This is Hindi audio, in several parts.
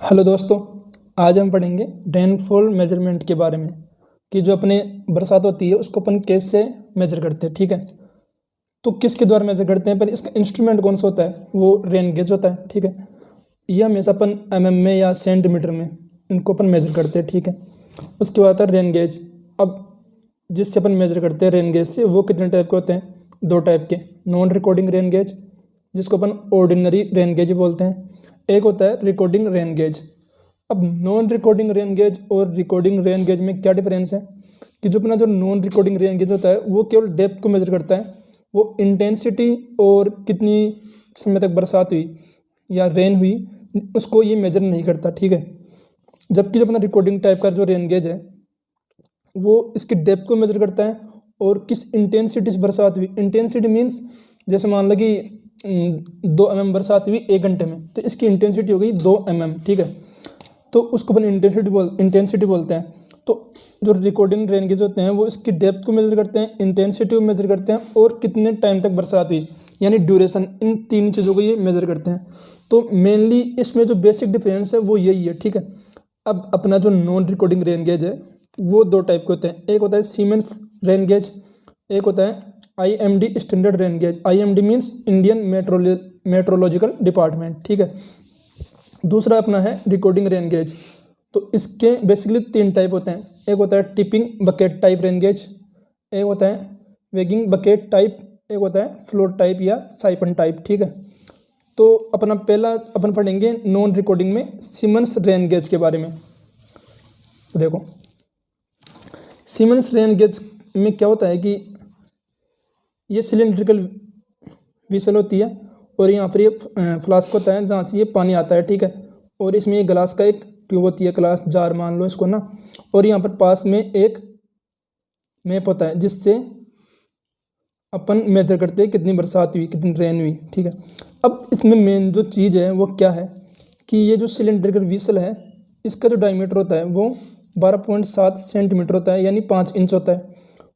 हेलो दोस्तों, आज हम पढ़ेंगे रेनफॉल मेजरमेंट के बारे में कि जो अपने बरसात होती है उसको अपन कैसे मेजर करते हैं। ठीक है, तो किसके द्वारा मेजर करते हैं, पर इसका इंस्ट्रूमेंट कौन सा होता है, वो रेन गेज होता है। ठीक है, ये हमेशा अपन में या सेंटीमीटर में इनको अपन मेजर करते हैं। ठीक है, उसके बाद आता है रेन गेज। अब जिससे अपन मेजर करते हैं रेन गेज से, वो कितने टाइप के होते हैं? दो टाइप के, नॉन रिकॉर्डिंग रेन गेज जिसको अपन ऑर्डिनरी रेन गेज बोलते हैं, एक होता है रिकॉर्डिंग रेन गेज। अब नॉन रिकॉर्डिंग रेन गेज और रिकॉर्डिंग रेन गेज में क्या डिफरेंस है कि जो अपना जो नॉन रिकॉर्डिंग रेन गेज होता है वो केवल डेप्थ को मेजर करता है, वो इंटेंसिटी और कितनी समय तक बरसात हुई या रेन हुई उसको ये मेजर नहीं करता। ठीक है, जबकि जो अपना रिकॉर्डिंग टाइप का जो रेन गेज है वो इसकी डेप्थ को मेजर करता है और किस इंटेंसिटी से बरसात हुई। इंटेंसिटी मीन्स जैसे मान लो कि 2 mm बरसात हुई 1 घंटे में, तो इसकी इंटेंसिटी हो गई 2 mm। ठीक है, तो उसको अपन इंटेंसिटी बोलते हैं। तो जो रिकॉर्डिंग रेन गेज होते हैं वो इसकी डेप्थ को मेजर करते हैं, इंटेंसिटी को मेजर करते हैं और कितने टाइम तक बरसात हुई यानी ड्यूरेशन, इन तीन चीज़ों को ये मेजर करते हैं। तो मेनली इसमें जो बेसिक डिफरेंस है वो यही है। ठीक है, अब अपना जो नॉन रिकॉर्डिंग रेन गेज है वो दो टाइप के होते हैं, एक होता है सीमेंस रेन गेज, एक होता है IMD standard rain gauge. IMD means Indian meteorological department. ठीक है, दूसरा अपना है रिकॉर्डिंग रेन गेज। तो इसके बेसिकली 3 टाइप होते हैं, एक होता है tipping bucket type rain gauge, एक होता है वेगिंग बकेट टाइप, एक होता है फ्लोट टाइप या साइपन टाइप। ठीक है, तो अपना पहला अपन पढ़ेंगे नॉन रिकॉर्डिंग में सीमेंस रेन गेज के बारे में। तो देखो, सीमेंस रेन गेज में क्या होता है कि ये सिलिंड्रिकल विसल होती है और यहाँ पर ये फ्लास्क होता है जहाँ से ये पानी आता है। ठीक है, और इसमें ये ग्लास का एक ट्यूब होती है, ग्लास जार मान लो इसको ना, और यहाँ पर पास में एक मैप होता है जिससे अपन मेजर करते हैं कितनी बरसात हुई, कितनी रेन हुई। ठीक है, अब इसमें मेन जो चीज़ है वो क्या है कि ये जो सिलिंड्रिकल विसल है इसका जो डायमीटर होता है वो 12.7 सेंटीमीटर होता है यानी 5 इंच होता है।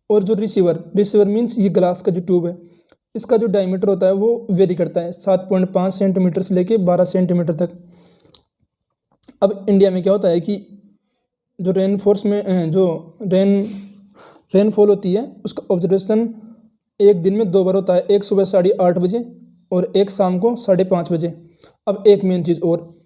और जो रिसीवर मीन्स ये ग्लास का जो ट्यूब है इसका जो डायमीटर होता है वो वेरी करता है 7.5 सेंटीमीटर से लेके 12 सेंटीमीटर तक। अब इंडिया में क्या होता है कि जो रेनफॉल होती है उसका ऑब्जर्वेशन एक दिन में 2 बार होता है, एक सुबह 8:30 बजे और एक शाम को 5:30 बजे। अब एक मेन चीज़ और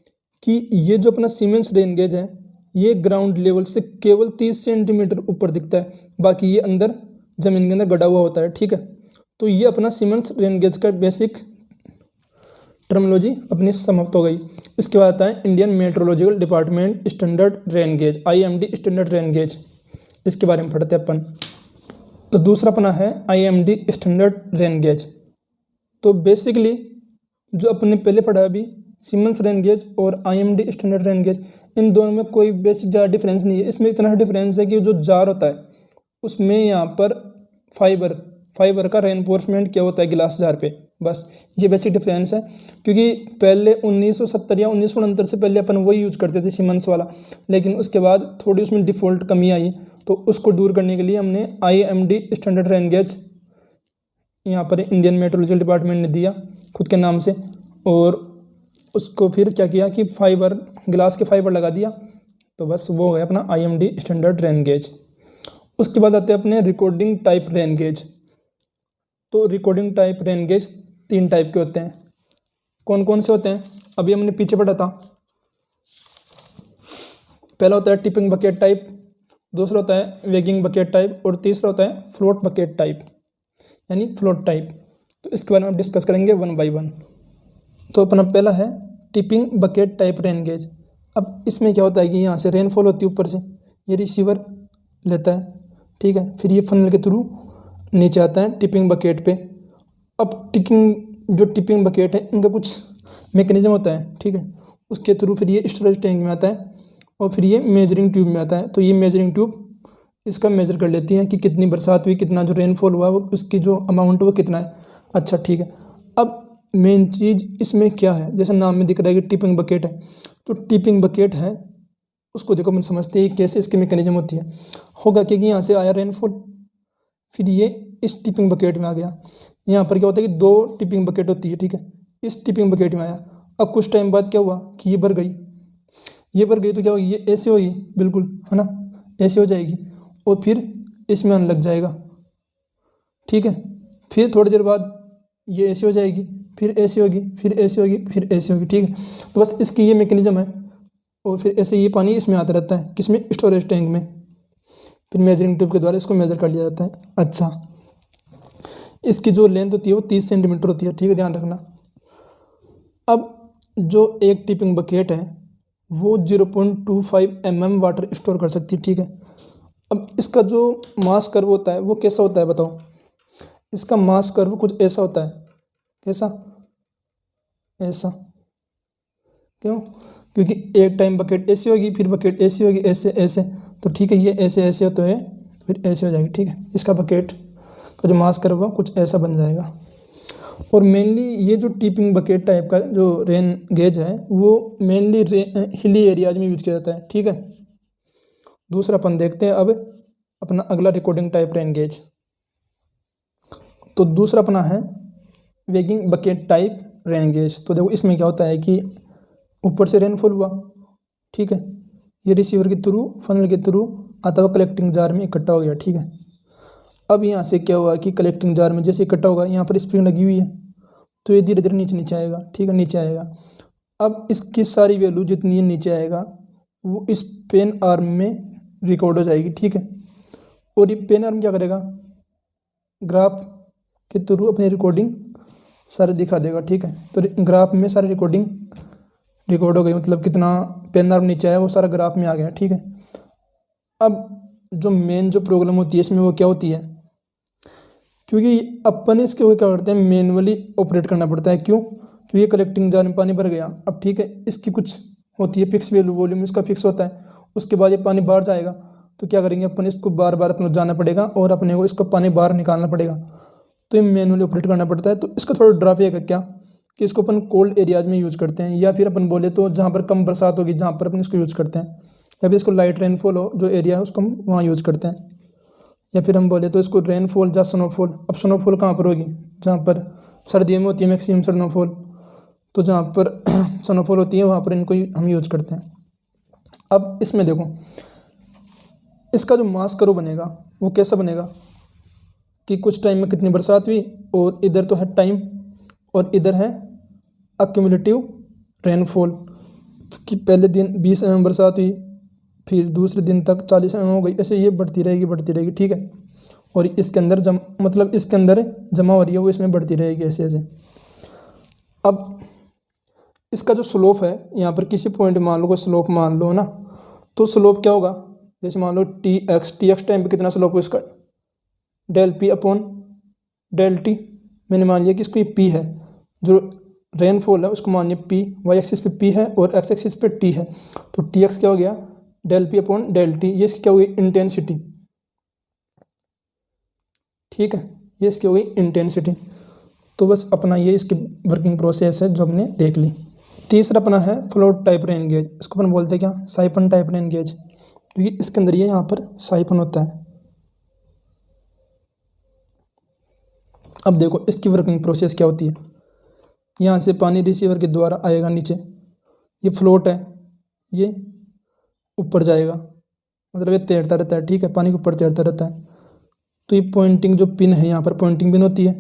कि ये जो अपना सीमेंस रेन गेज है ये ग्राउंड लेवल से केवल 30 सेंटीमीटर ऊपर दिखता है, बाकी ये अंदर ज़मीन के अंदर गड़ा हुआ होता है। ठीक है, तो ये अपना सीमेंस रेन गेज का बेसिक टर्मिनोलॉजी अपनी समाप्त हो गई। इसके बाद आता है Indian meteorological department standard rain gauge, IMD standard rain gauge. इसके बारे में पढ़ते हैं अपन। तो दूसरा अपना है IMD स्टैंडर्ड रेन गेज। तो बेसिकली जो अपने पहले पढ़ा अभी सीमेंस रेन गेज और IMD स्टैंडर्ड रेन गेज, इन दोनों में कोई बेसिक ज़्यादा डिफरेंस नहीं है। इसमें इतना डिफरेंस है कि जो जार होता है उसमें यहाँ पर फाइबर का रेनफोर्समेंट क्या होता है गिलास जार पे, बस ये बेसिक डिफरेंस है। क्योंकि पहले 1970 या 1969 से पहले अपन वही यूज करते थे सीमेंस वाला, लेकिन उसके बाद थोड़ी उसमें डिफ़ॉल्ट कमी आई तो उसको दूर करने के लिए हमने IMD स्टैंडर्ड रेन गेज यहाँ पर इंडियन मेट्रोलॉजिकल डिपार्टमेंट ने दिया खुद के नाम से, और उसको फिर क्या किया कि ग्लास के फाइबर लगा दिया, तो बस वो हो गया अपना IMD स्टैंडर्ड रेन गेज। उसके बाद आते हैं अपने रिकॉर्डिंग टाइप रेन गेज। तो recording type rain gauge 3 type के होते हैं। कौन कौन से होते हैं अभी हमने पीछे पढ़ा था। पहला होता है टिपिंग बकेट टाइप, दूसरा होता है वेगिंग बकेट टाइप और तीसरा होता है फ्लोट बकेट टाइप यानी फ्लोट टाइप। तो इसके बारे में हम डिस्कस करेंगे 1 बाय 1। तो अपना पहला है tipping bucket type rain gauge. अब इसमें क्या होता है कि यहाँ से रेनफॉल होती है ऊपर से, ये रिसीवर लेता है। ठीक है, फिर ये फनल के थ्रू नीचे आता है टिपिंग बकेट पे। अब जो टिपिंग बकेट है इनका कुछ मैकेनिज्म होता है। ठीक है, उसके थ्रू फिर ये स्टोरेज टैंक में आता है और फिर ये मेजरिंग ट्यूब में आता है। तो ये मेजरिंग ट्यूब इसका मेजर कर लेती है कि कितनी बरसात हुई, कितना जो रेनफॉल हुआ वो उसकी जो अमाउंट वो कितना है। अच्छा ठीक है, अब मेन चीज़ इसमें क्या है, जैसे नाम में दिख रहा है कि टिपिंग बकेट है, तो टिपिंग बकेट है उसको देखो अपन समझते हैं कैसे इसकी मैकेनिज्म होती है। होगा कि यहाँ से आया रेनफॉल, फिर ये इस टिपिंग बकेट में आ गया। यहाँ पर क्या होता है कि 2 टिपिंग बकेट होती है। ठीक है, इस टिपिंग बकेट में आया। अब कुछ टाइम बाद क्या हुआ कि ये भर गई, ये पर गई तो क्या होगी, ये ऐसे होगी बिल्कुल, है ना, ऐसे हो जाएगी और फिर इसमें आने लग जाएगा, ठीक है। फिर थोड़ी देर बाद ये ऐसे हो जाएगी, फिर ऐसे होगी, फिर ऐसे होगी, फिर ऐसे होगी, ठीक है। तो बस इसकी ये मैकेनिज्म है और फिर ऐसे ये पानी इसमें आता रहता है, किसमें, स्टोरेज टैंक में। फिर मेजरिंग ट्यूब के द्वारा इसको मेजर कर लिया जाता है। अच्छा, इसकी जो लेंथ होती है वो 30 सेंटीमीटर होती है, ठीक है, ध्यान रखना। अब जो एक टिपिंग बकेट है वो 0.25 mm वाटर स्टोर कर सकती है, ठीक है। अब इसका जो मास कर्व होता है वो कैसा होता है बताओ। इसका मास कर्व कुछ ऐसा होता है, कैसा, ऐसा। क्यों, क्योंकि एक टाइम बकेट ऐसी होगी, फिर बकेट ऐसी होगी, ऐसे ऐसे, तो ठीक है, ये ऐसे ऐसे होते हुए फिर ऐसे हो जाएगी, ठीक है। इसका बकेट का जो मास कर्व कुछ ऐसा बन जाएगा। और मेनली ये जो टिपिंग बकेट टाइप का जो रेन गेज है वो मेनली हिली एरियाज में यूज किया जाता है, ठीक है। दूसरा अपन देखते हैं अब अपना अगला रिकॉर्डिंग टाइप रेन गेज। तो दूसरा अपना है weighing bucket type rain gauge. तो देखो इसमें क्या होता है कि ऊपर से रेनफॉल हुआ, ठीक है, ये रिसीवर के थ्रू, फनल के थ्रू आता हुआ कलेक्टिंग जार में इकट्ठा हो गया, ठीक है। अब यहाँ से क्या हुआ कि कलेक्टिंग जार में जैसे इकट्ठा होगा, यहाँ पर स्प्रिंग लगी हुई है तो ये धीरे धीरे नीचे नीचे आएगा, ठीक है, नीचे आएगा। अब इसकी सारी वैल्यू जितनी नीचे आएगा वो इस पेन आर्म में रिकॉर्ड हो जाएगी, ठीक है। और ये पेन आर्म क्या करेगा, ग्राफ के थ्रू अपनी रिकॉर्डिंग सारे दिखा देगा, ठीक है। तो ग्राफ में सारी रिकॉर्डिंग रिकॉर्ड हो गई, मतलब कितना पेन आर्म नीचे आया वो सारा ग्राफ में आ गया, ठीक है। अब जो मेन जो प्रॉब्लम होती है इसमें वो क्या होती है, क्योंकि अपन इसके वो क्या करते हैं, मैनुअली ऑपरेट करना पड़ता है। क्यों, क्योंकि ये कलेक्टिंग जार में पानी भर गया, अब ठीक है, इसकी कुछ होती है फिक्स वैल्यू, वॉल्यूम इसका फिक्स होता है। उसके बाद ये पानी बाहर जाएगा तो क्या करेंगे, अपन इसको बार बार अपने जाना पड़ेगा और अपने को इसको पानी बाहर निकालना पड़ेगा, तो ये मैनुअली ऑपरेट करना पड़ता है। तो इसका थोड़ा ड्रॉबैक है क्या, कि इसको अपन कोल्ड एरियाज में यूज़ करते हैं, या फिर अपन बोले तो जहाँ पर कम बरसात होगी जहाँ पर अपन इसको यूज़ करते हैं, या फिर इसको लाइट रेनफॉल हो जो एरिया है उसको हम वहाँ यूज़ करते हैं। या फिर हम बोले तो इसको रेनफॉल या स्नोफॉल। अब स्नोफॉल कहाँ पर होगी, जहाँ पर सर्दियों में होती है मैक्सिमम स्नोफॉल, तो जहाँ पर स्नोफॉल होती है वहाँ पर इनको हम यूज करते हैं। अब इसमें देखो इसका जो मास कर्व बनेगा वो कैसा बनेगा, कि कुछ टाइम में कितनी बरसात हुई और इधर तो है टाइम और इधर है अक्यूमुलेटिव रेनफॉल, कि पहले दिन 20 mm बरसात हुई, फिर दूसरे दिन तक 40 mm हो गई, ऐसे ये बढ़ती रहेगी, ठीक है। और इसके अंदर मतलब इसके अंदर जमा हो रही है वो इसमें बढ़ती रहेगी ऐसे ऐसे। अब इसका जो स्लोप है, यहाँ पर किसी पॉइंट मान लो, कोई स्लोप मान लो ना, तो स्लोप क्या होगा, जैसे मान लो टी एक्स टाइम पे कितना स्लोप हो इसका, del P upon del T. मैंने मान लिया कि इसको ये पी है, जो रेनफॉल है उसको मानिए पी, वाई एक्सिस पे पी है और एक्स एक्सिस पे टी है, तो टी एक्स क्या हो गया, del P upon del T, ये इसकी क्या हो गई, इंटेंसिटी, ठीक है, ये इसकी हो गई इंटेंसिटी। तो बस अपना ये इसकी वर्किंग प्रोसेस है जो हमने देख ली। तीसरा अपना है फ्लोट टाइप रेन गेज, इसको अपन बोलते हैं क्या, साइफन टाइप रेन गेज, क्योंकि इसके अंदर ये यहाँ पर साइफन होता है। अब देखो इसकी वर्किंग प्रोसेस क्या होती है, यहाँ से पानी रिसीवर के द्वारा आएगा नीचे, ये फ्लोट है, ये ऊपर जाएगा, मतलब ये तैरता रहता है, ठीक है, पानी के ऊपर तैरता रहता है। तो ये पॉइंटिंग जो पिन है, यहाँ पर पॉइंटिंग पिन होती है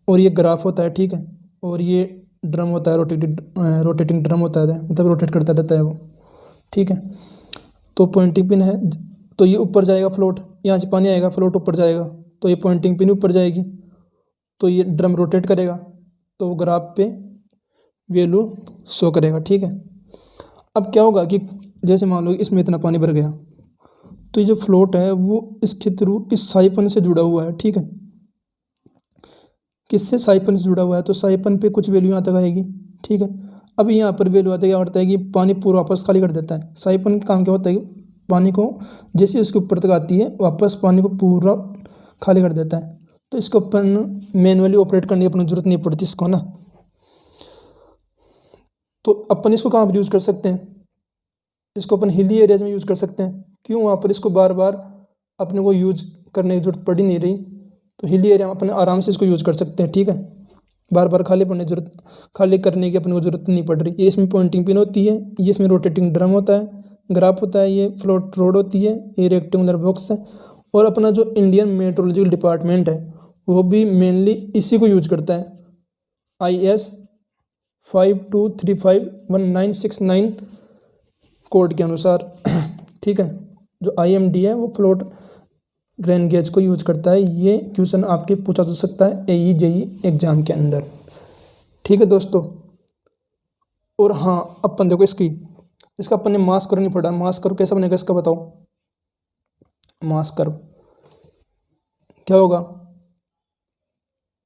और ये ग्राफ होता है, ठीक है, और ये ड्रम होता है, रोटेटिंग ड्रम होता है, मतलब रोटेट करता रहता है वो, ठीक है। तो पॉइंटिंग पिन है तो ये ऊपर जाएगा फ्लोट, यहाँ से पानी आएगा, फ्लोट ऊपर जाएगा, तो ये पॉइंटिंग पिन ऊपर जाएगी, तो ये ड्रम रोटेट करेगा, तो वो ग्राफ पे वैल्यू शो करेगा, ठीक है। अब क्या होगा कि जैसे मान लो इसमें इतना पानी भर गया, तो ये जो फ्लोट है वो इसके थ्रू इस साइफन से जुड़ा हुआ है, ठीक है, किससे, साइफन से जुड़ा हुआ है, तो साइफन पे कुछ वैल्यू यहाँ तक आएगी, ठीक है। अब यहाँ पर वैल्यू आते क्या करता है कि पानी पूरा वापस खाली कर देता है। साइफन का काम क्या होता है कि पानी को जैसे उसके ऊपर तक आती है वापस पानी को पूरा खाली कर देता है। तो इसको अपन मैनुअली ऑपरेट करने की अपनी जरूरत नहीं पड़ती इसको ना। तो अपन इसको कहाँ पर यूज़ कर सकते हैं, इसको अपन हिली एरियाज में यूज़ कर सकते हैं। क्यों, वहाँ पर इसको बार बार अपने को यूज करने की जरूरत पड़ ही नहीं रही, तो हिली एरिया में अपने आराम से इसको यूज़ कर सकते हैं, ठीक है। बार बार खाली करने की अपने को जरूरत नहीं पड़ रही। ये इसमें पॉइंटिंग पिन होती है, ये इसमें रोटेटिंग ड्रम होता है, ग्राफ होता है, ये फ्लोट रोड होती है, ये रेक्टेंगुलर बॉक्स है। और अपना जो इंडियन मेट्रोलॉजिकल डिपार्टमेंट है वो भी मेनली इसी को यूज करता है, IS 52351969 कोड के अनुसार। ठीक है, जो IMD है वो फ्लोट रेन गेज को यूज करता है। ये क्वेश्चन आपके पूछा जा सकता है AE JE एग्जाम के अंदर। ठीक है दोस्तों, और हाँ अपन देखो इसका अपन ने मास कर्व नहीं पढ़ा। मास कर्व कैसा बनेगा इसका बताओ। मास कर्व क्या होगा,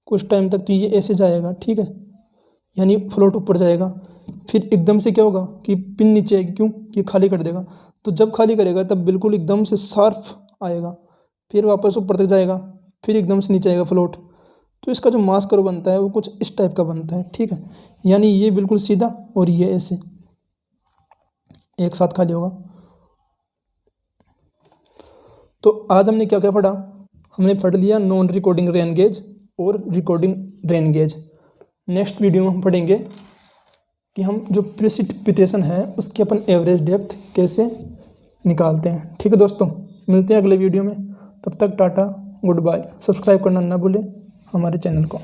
कुछ टाइम तक तो ये ऐसे जाएगा, ठीक है, यानी फ्लोट ऊपर जाएगा, फिर एकदम से क्या होगा कि पिन नीचे आएगी, क्यों कि खाली कर देगा। तो जब खाली करेगा तब बिल्कुल एकदम से शार्प आएगा, फिर वापस ऊपर तक जाएगा, फिर एकदम से नीचे आएगा फ्लोट। तो इसका जो मास कर्व बनता है वो कुछ इस टाइप का बनता है। ठीक है, यानी ये बिल्कुल सीधा और ये ऐसे एक साथ खाली होगा। तो आज हमने क्या क्या पढ़ा, हमने पढ़ लिया नॉन रिकॉर्डिंग रेन गेज और recording rain gauge. Next video में हम पढ़ेंगे कि हम जो प्रेसिपिटेशन है उसकी अपन एवरेज डेप्थ कैसे निकालते हैं। ठीक है दोस्तों, मिलते हैं अगले वीडियो में, तब तक टाटा गुड बाय। सब्सक्राइब करना ना भूलें हमारे चैनल को।